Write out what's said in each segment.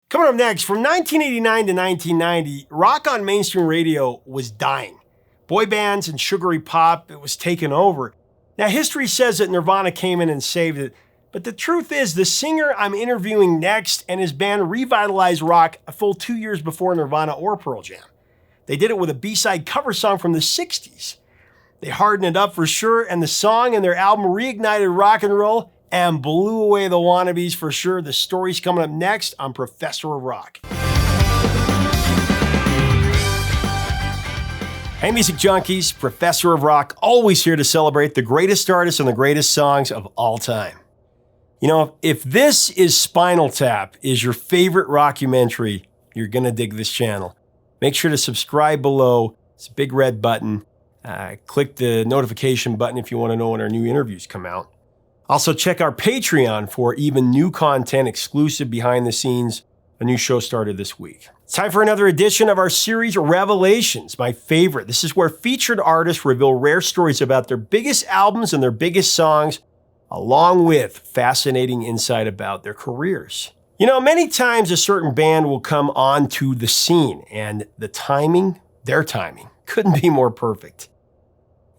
Coming up next, from 1989 to 1990, rock on mainstream radio was dying. Boy bands and sugary pop, it was taken over. Now, history says that Nirvana came in and saved it, but the truth is the singer I'm interviewing next and his band revitalized rock a full 2 years before Nirvana or Pearl Jam. They did it with a B-side cover song from the 60s. They hardened it up for sure, and the song and their album reignited rock and roll and blew away the wannabes for sure. The story's coming up next on Professor of Rock. Hey music junkies, Professor of Rock, always here to celebrate the greatest artists and the greatest songs of all time. You know, if this is Spinal Tap is your favorite rockumentary, you're gonna dig this channel. Make sure to subscribe below. It's a big red button. Click the notification button if you want to know when our new interviews come out. Also, check our Patreon for even new content, exclusive behind the scenes. A new show started this week. It's time for another edition of our series, Revelations, my favorite. This is where featured artists reveal rare stories about their biggest albums and their biggest songs, along with fascinating insight about their careers. You know, many times a certain band will come onto the scene, and the timing, their timing, couldn't be more perfect.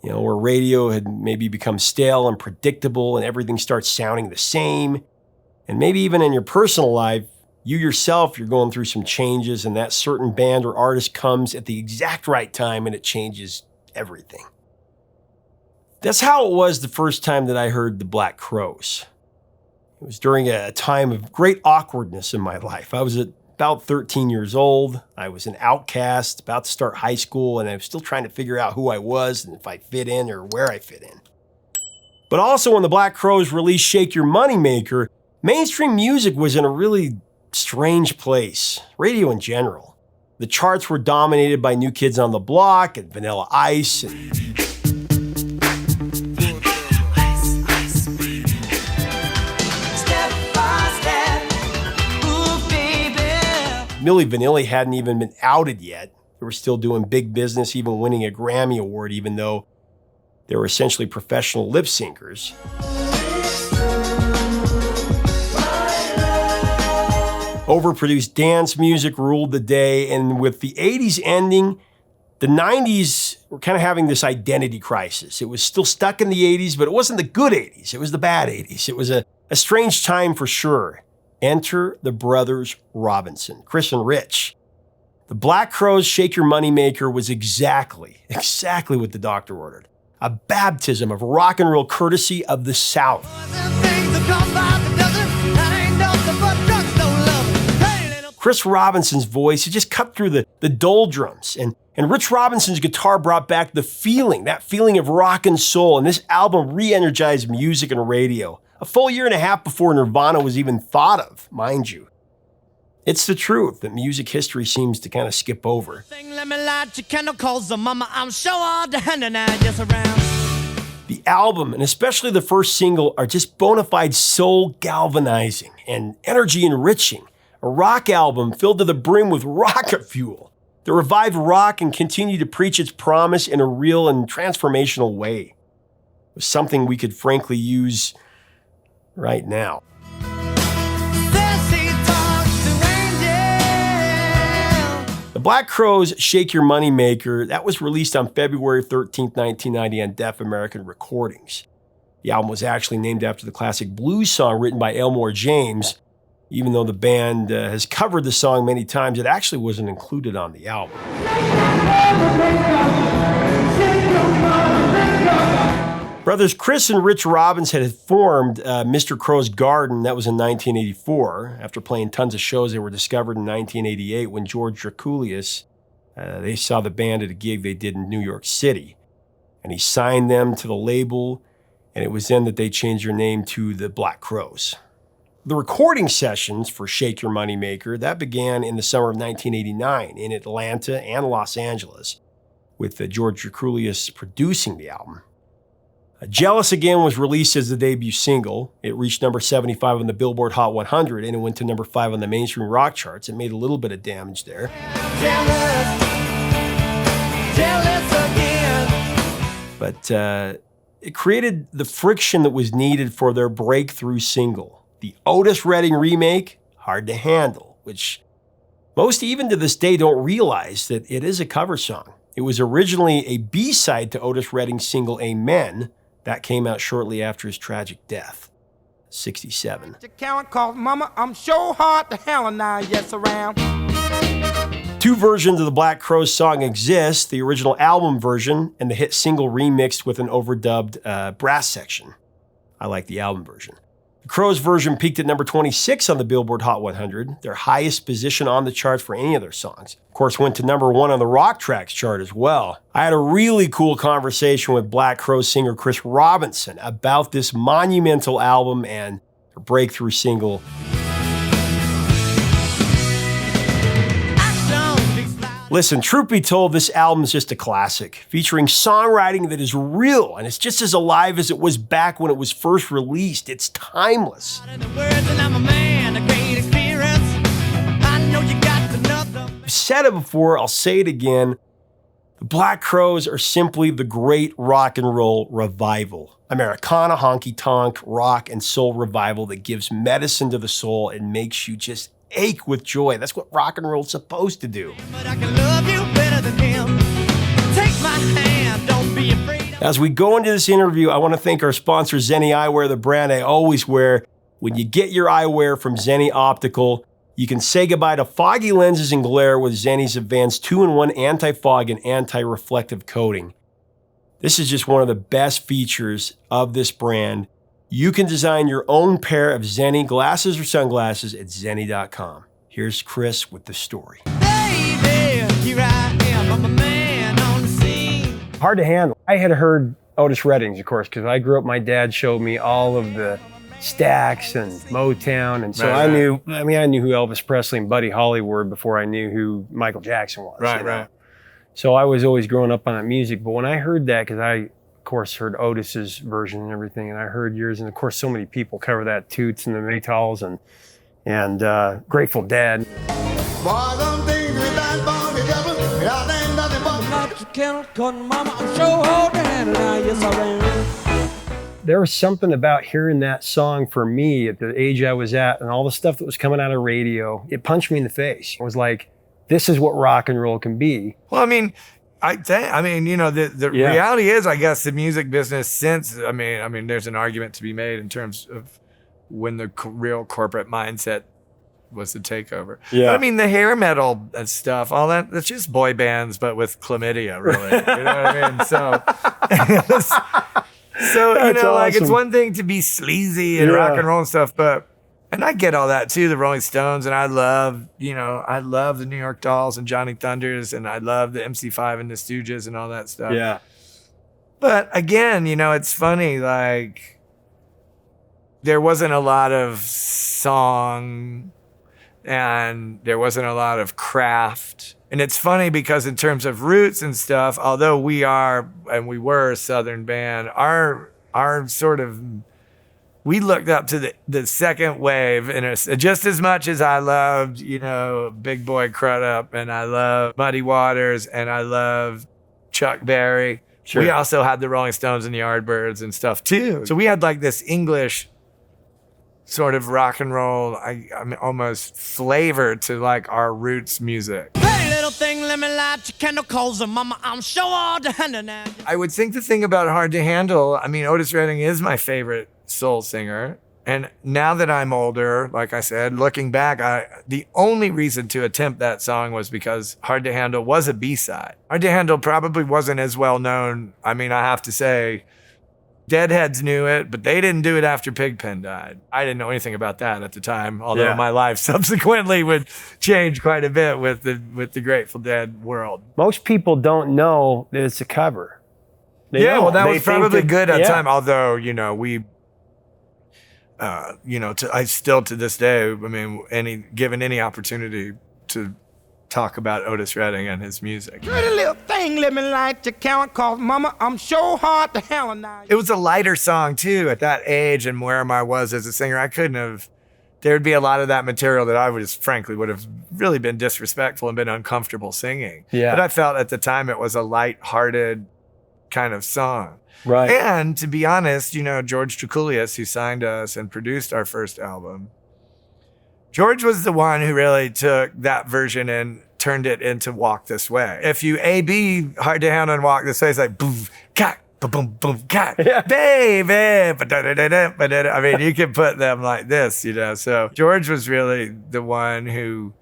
You know, where radio had maybe become stale and predictable and everything starts sounding the same. And maybe even in your personal life, you yourself, you're going through some changes and that certain band or artist comes at the exact right time and it changes everything. That's how it was the first time that I heard the Black Crowes. It was during a time of great awkwardness in my life. I was about 13 years old. I was an outcast, about to start high school, and I was still trying to figure out who I was and if I fit in or where I fit in. But also when the Black Crowes released Shake Your Moneymaker, mainstream music was in a really strange place, radio in general. The charts were dominated by New Kids on the Block and Vanilla Ice and Milli Vanilli hadn't even been outed yet. They were still doing big business, even winning a Grammy Award, even though they were essentially professional lip syncers. Overproduced dance music ruled the day, and with the 80s ending, the 90s were kind of having this identity crisis. It was still stuck in the 80s, but it wasn't the good 80s. It was the bad 80s. It was a strange time for sure. Enter the brothers Robinson, Chris and Rich. The Black Crowes' Shake Your Moneymaker was exactly what the doctor ordered. A baptism of rock and roll courtesy of the South. Chris Robinson's voice, it just cut through the doldrums. And Rich Robinson's guitar brought back the feeling, that feeling of rock and soul. And this album re-energized music and radio. A full year and a half before Nirvana was even thought of, mind you. It's the truth that music history seems to kind of skip over. The album, and especially the first single, are just bona fide soul galvanizing and energy enriching. A rock album filled to the brim with rocket fuel that revived rock and continued to preach its promise in a real and transformational way. It was something we could frankly use right now. The Black Crowes' Shake Your Moneymaker, that was released on February 13th, 1990 on Deaf American Recordings. The album was actually named after the classic blues song written by Elmore James. Even though the band has covered the song many times, it actually wasn't included on the album. Brothers Chris and Rich Robinson had formed Mr. Crow's Garden. That was in 1984. After playing tons of shows, they were discovered in 1988 when George Draculius, they saw the band at a gig they did in New York City. And he signed them to the label, and it was then that they changed their name to the Black Crowes. The recording sessions for Shake Your Moneymaker, that began in the summer of 1989 in Atlanta and Los Angeles, with George Draculius producing the album. Jealous Again was released as the debut single. It reached number 75 on the Billboard Hot 100, and it went to number 5 on the mainstream rock charts. It made a little bit of damage there. Jealous again. But it created the friction that was needed for their breakthrough single. The Otis Redding remake, Hard to Handle, which most even to this day don't realize that it is a cover song. It was originally a B-side to Otis Redding's single Amen. That came out shortly after his tragic death, 1967. Mama, I'm sure hard to hell now, yes around. Two versions of the Black Crowes song exist, the original album version and the hit single remixed with an overdubbed brass section. I like the album version. The Crowes version peaked at number 26 on the Billboard Hot 100, their highest position on the charts for any of their songs. Of course, went to number 1 on the Rock Tracks chart as well. I had a really cool conversation with Black Crowes singer Chris Robinson about this monumental album and their breakthrough single. Listen, truth be told, this album is just a classic, featuring songwriting that is real, and it's just as alive as it was back when it was first released. It's timeless. I've said it before, I'll say it again. The Black Crowes are simply the great rock and roll revival. Americana, honky-tonk, rock, and soul revival that gives medicine to the soul and makes you just ache with joy. That's what rock and roll's supposed to do. But I can love you better than him. Take my hand, don't be afraid. As we go into this interview, I want to thank our sponsor, Zenni Eyewear, the brand I always wear. When you get your eyewear from Zenni Optical, you can say goodbye to foggy lenses and glare with Zenni's advanced 2-in-1 anti-fog and anti-reflective coating. This is just one of the best features of this brand. You can design your own pair of Zenni glasses or sunglasses at zenni.com. Here's Chris with the story. Baby, here I am, I'm a man on the scene. Hard to handle. I had heard Otis Redding's, of course, because I grew up, my dad showed me all of the Stax and Motown, and so I knew who Elvis Presley and Buddy Holly were before I knew who Michael Jackson was. Right. So I was always growing up on that music, but when I heard that, because I, of course, heard Otis's version and everything, and I heard yours, and of course, so many people cover that, Toots and the Maytals and Grateful Dead. There was something about hearing that song for me at the age I was at and all the stuff that was coming out of radio. It punched me in the face. It was like, this is what rock and roll can be. Well, I mean, the reality is, I guess, the music business since, I mean, there's an argument to be made in terms of when the real corporate mindset was the takeover. Yeah. But, I mean, the hair metal and stuff, all that, it's just boy bands, but with chlamydia, really. You know what I mean? So, That's like, it's awesome. one thing to be sleazy and rock and roll and stuff, and I get all that too, the Rolling Stones, and I love the New York Dolls and Johnny Thunders, and I love the MC5 and the Stooges and all that stuff. Yeah. But again, it's funny, like, there wasn't a lot of song and there wasn't a lot of craft. And it's funny because in terms of roots and stuff, although we are and we were a Southern band, our sort of, we looked up to the second wave, and just as much as I loved, Big Boy Crudup, and I love Muddy Waters, and I love Chuck Berry. Sure. We also had the Rolling Stones and the Yardbirds and stuff too. So we had like this English sort of rock and roll, I mean, almost flavor to like our roots music. Pretty little thing, let me light your candle, cause mama, I'm sure all the hand now. I would think the thing about Hard to Handle, I mean, Otis Redding is my favorite soul singer. And now that I'm older, like I said, looking back, the only reason to attempt that song was because Hard to Handle was a B-side. Hard to Handle probably wasn't as well known. I mean, I have to say, Deadheads knew it, but they didn't do it after Pigpen died. I didn't know anything about that at the time, although my life subsequently would change quite a bit with the Grateful Dead world. Most people don't know that it's a cover. That They was probably think good at the yeah. time, although, we... I still to this day, I mean, given any opportunity to talk about Otis Redding and his music. Pretty little thing, let me light your candle, cause mama, I'm sure hard to hell now. It was a lighter song too at that age and where I was as a singer. There'd be a lot of that material that I would have really been disrespectful and been uncomfortable singing. Yeah. But I felt at the time it was a light-hearted kind of song. Right. And to be honest, George Trikulius, who signed us and produced our first album, George was the one who really took that version and turned it into Walk This Way. If you A-B Hard to Handle and Walk This Way, it's like boom, cat, boom, boom, cat, baby. I mean, you can put them like this, you know. So George was really the one who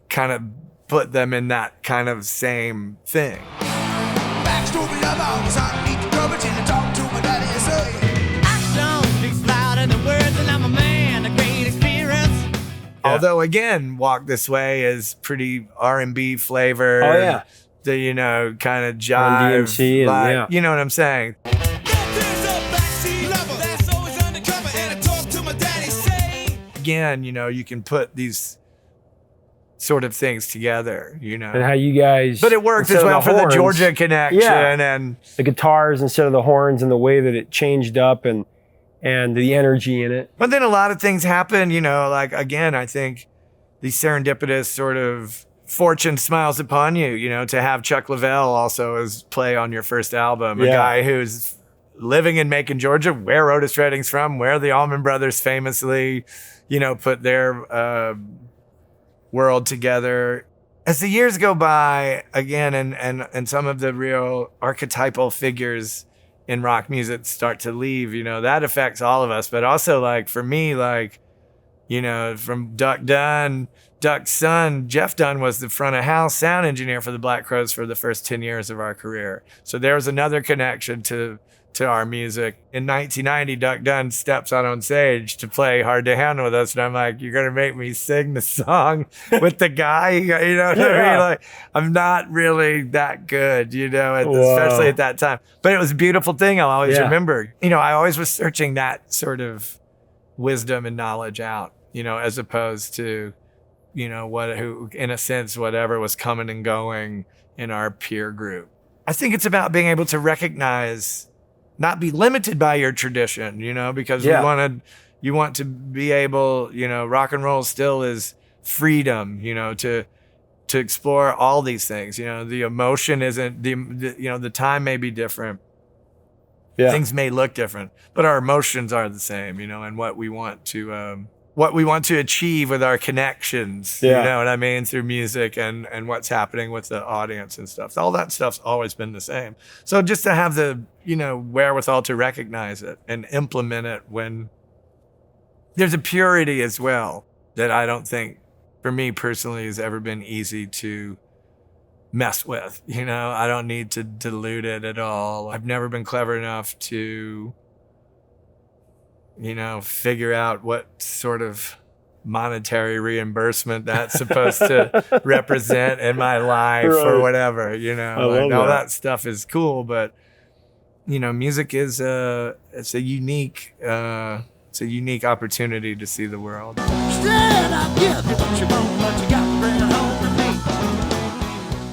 kind of put them in that kind of same thing. Backstory of ours, I need to rubbish and talk to my daddy and say, action speaks louder than words, and I'm a man of great experience. Although again, Walk This Way is pretty R&B flavored. Oh, yeah. The, you know, kind of On jive. DMC and, vibe. yeah. You know what I'm saying? There's a backseat lover that's always undercover, and I talk to my daddy, say, Again, you know, you can put these sort of things together, you know. And how you guys, But it worked instead as of well for the horns, Georgia connection and the guitars instead of the horns, and the way that it changed up, and the energy in it. but then a lot of things happen, you know, like again, I think the serendipitous sort of fortune smiles upon you, you know, to have Chuck Leavell also as play on your first album, a Yeah. guy who's living in Macon, Georgia, where Otis Redding's from, where the Allman Brothers famously, you know, put their world together. As the years go by, again, and some of the real archetypal figures in rock music start to leave, you know, that affects all of us. But also, like, for me, like, you know, from Duck's son, Jeff Dunn was the front of house sound engineer for the Black Crowes for the first 10 years of our career. So there was another connection to our music. In 1990, Duck Dunn steps out on stage to play Hard to Handle with us. And I'm like, you're going to make me sing the song with the guy? You know what I mean? Like, I'm not really that good, you know, especially at that time. But it was a beautiful thing. I'll always remember. You know, I always was searching that sort of wisdom and knowledge out, you know, as opposed to, you know, who in a sense, whatever was coming and going in our peer group. I think it's about being able to recognize, not be limited by your tradition, you know, because you want to be able, you know, rock and roll still is freedom, you know, to explore all these things. You know, the emotion isn't you know, the time may be different. Yeah. Things may look different, but our emotions are the same, you know, and what we want to achieve with our connections, you know what I mean, through music and what's happening with the audience and stuff. All that stuff's always been the same. So just to have the, you know, wherewithal to recognize it and implement it when there's a purity as well that I don't think, for me personally, has ever been easy to mess with. You know, I don't need to dilute it at all. I've never been clever enough to, you know, figure out what sort of monetary reimbursement that's supposed to represent in my life or whatever, you know. Like, all that stuff is cool, but you know, music is it's a unique opportunity to see the world.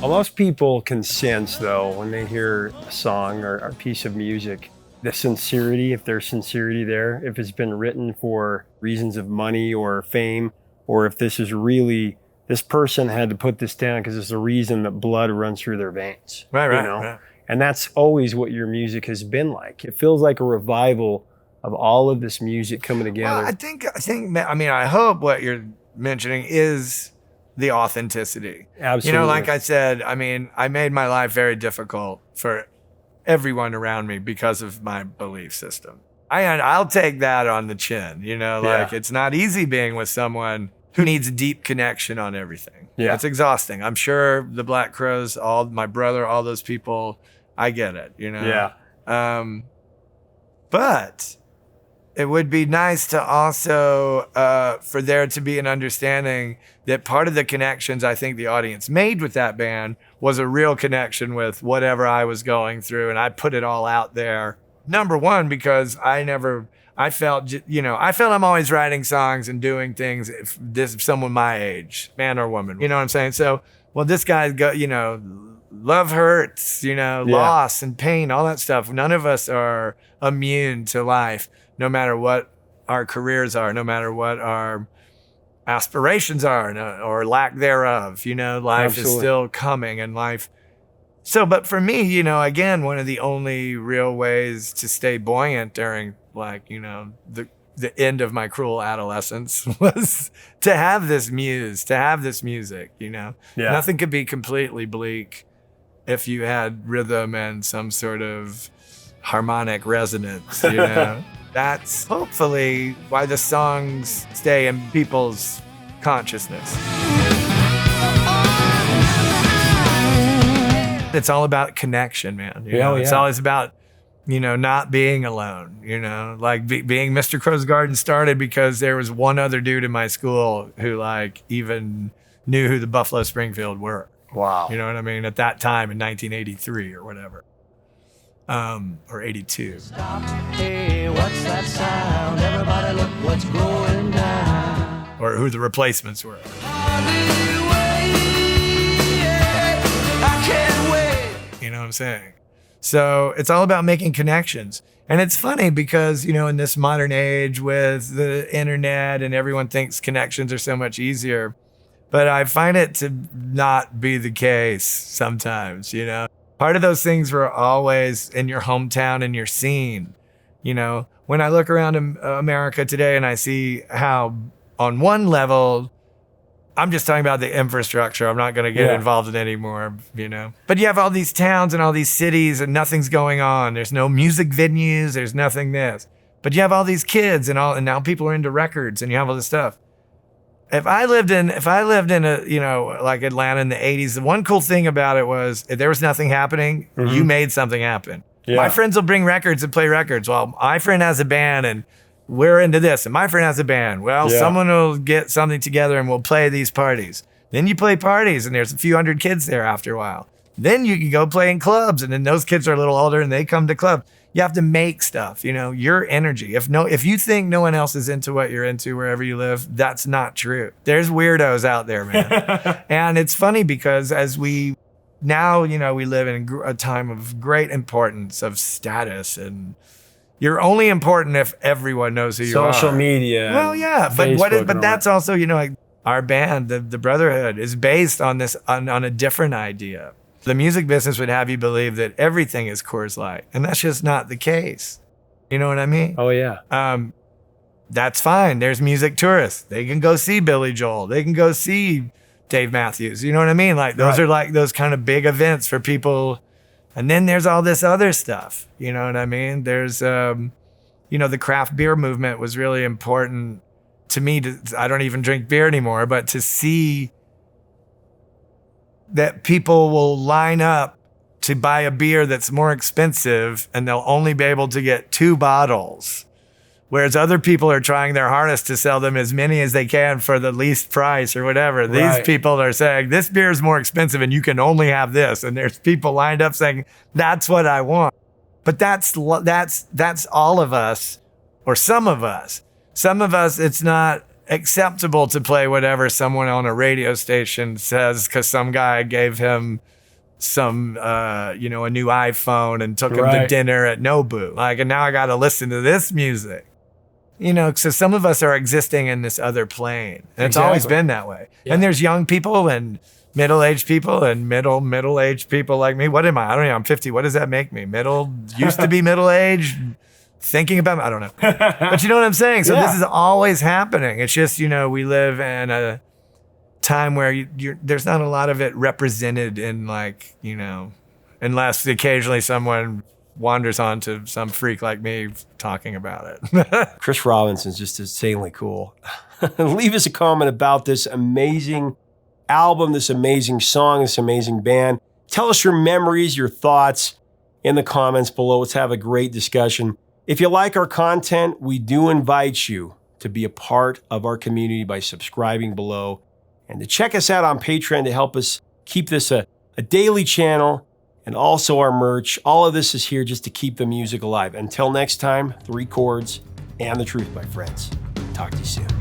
Most people can sense, though, when they hear a song or a piece of music, the sincerity, if there's sincerity there, if it's been written for reasons of money or fame, or if this person had to put this down because it's the reason that blood runs through their veins. Right. You know? And that's always what your music has been like. It feels like a revival of all of this music coming together. Well, I hope what you're mentioning is the authenticity. Absolutely. You know, like I said, I mean, I made my life very difficult for everyone around me because of my belief system. I'll take that on the chin, you know, like it's not easy being with someone who needs a deep connection on everything. Yeah. It's exhausting. I'm sure the Black Crowes, my brother, all those people, I get it, you know? Yeah. But it would be nice to also, for there to be an understanding that part of the connections I think the audience made with that band was a real connection with whatever I was going through. And I put it all out there. Number one, because I felt I'm always writing songs and doing things if someone my age, man or woman, you know what I'm saying? So, well, this guy's got, you know, love hurts, you know, loss and pain, all that stuff. None of us are immune to life, no matter what our careers are, no matter what our aspirations are or lack thereof. You know, life is still coming and life. So, but for me, you know, again, one of the only real ways to stay buoyant during, like, you know, the the end of my cruel adolescence was to have this muse, to have this music, you know? Yeah. Nothing could be completely bleak if you had rhythm and some sort of harmonic resonance, you know? That's hopefully why the songs stay in people's consciousness. It's all about connection, man. You know? It's always about, you know, not being alone, you know, like being Mr. Crow's Garden started because there was one other dude in my school who like even knew who the Buffalo Springfield were. Wow. You know what I mean? At that time in 1983 or whatever. Or 82. Hey, what's that sound? Everybody look what's going down. Or who the Replacements were. I can't wait. You know what I'm saying? So it's all about making connections. And it's funny because, you know, in this modern age with the internet and everyone thinks connections are so much easier, but I find it to not be the case sometimes, you know? Part of those things were always in your hometown and your scene. You know, when I look around America today and I see how on one level, I'm just talking about the infrastructure. I'm not going to get involved in any more, you know. But you have all these towns and all these cities and nothing's going on. There's no music venues. There's nothing this. But you have all these kids and now people are into records and you have all this stuff. If I lived in a, you know, like Atlanta in the 80s, the one cool thing about it was if there was nothing happening, you made something happen. Yeah. My friends will bring records and play records. Well, my friend has a band and we're into this, and my friend has a band. Well, someone will get something together and we'll play these parties. Then you play parties and there's a few hundred kids there after a while. Then you can go play in clubs and then those kids are a little older and they come to club. You have to make stuff, you know, your energy. If you think no one else is into what you're into wherever you live, that's not true. There's weirdos out there, man. And it's funny because as we now, you know, we live in a time of great importance of status and you're only important if everyone knows who you are. Social media. Well, yeah, but that's also, you know, like our band, the Brotherhood, is based on this on a different idea. The music business would have you believe that everything is Coors Light, and that's just not the case. You know what I mean? Oh yeah. That's fine. There's music tourists. They can go see Billy Joel. They can go see Dave Matthews. You know what I mean? Like those are like those kind of big events for people. And then there's all this other stuff. You know what I mean? There's, you know, the craft beer movement was really important to me. I don't even drink beer anymore, but to see that people will line up to buy a beer that's more expensive and they'll only be able to get 2 bottles. Whereas other people are trying their hardest to sell them as many as they can for the least price or whatever. These people are saying, this beer is more expensive and you can only have this. And there's people lined up saying, that's what I want. But that's all of us, or some of us. Some of us, it's not acceptable to play whatever someone on a radio station says because some guy gave him some, you know, a new iPhone and took him to dinner at Nobu. Like, and now I got to listen to this music. You know, so some of us are existing in this other plane. And it's always been that way. Yeah. And there's young people and middle-aged people and middle-aged people like me. What am I? I don't know. I'm 50. What does that make me? Used to be middle-aged, thinking about, I don't know. But you know what I'm saying? So this is always happening. It's just, you know, we live in a time where there's not a lot of it represented in, like, you know, unless occasionally someone wanders onto some freak like me talking about it. Chris Robinson's just insanely cool. Leave us a comment about this amazing album, this amazing song, this amazing band. Tell us your memories, your thoughts in the comments below. Let's have a great discussion. If you like our content, we do invite you to be a part of our community by subscribing below and to check us out on Patreon to help us keep this a daily channel. And also our merch. All of this is here just to keep the music alive. Until next time, 3 chords and the truth, my friends. Talk to you soon.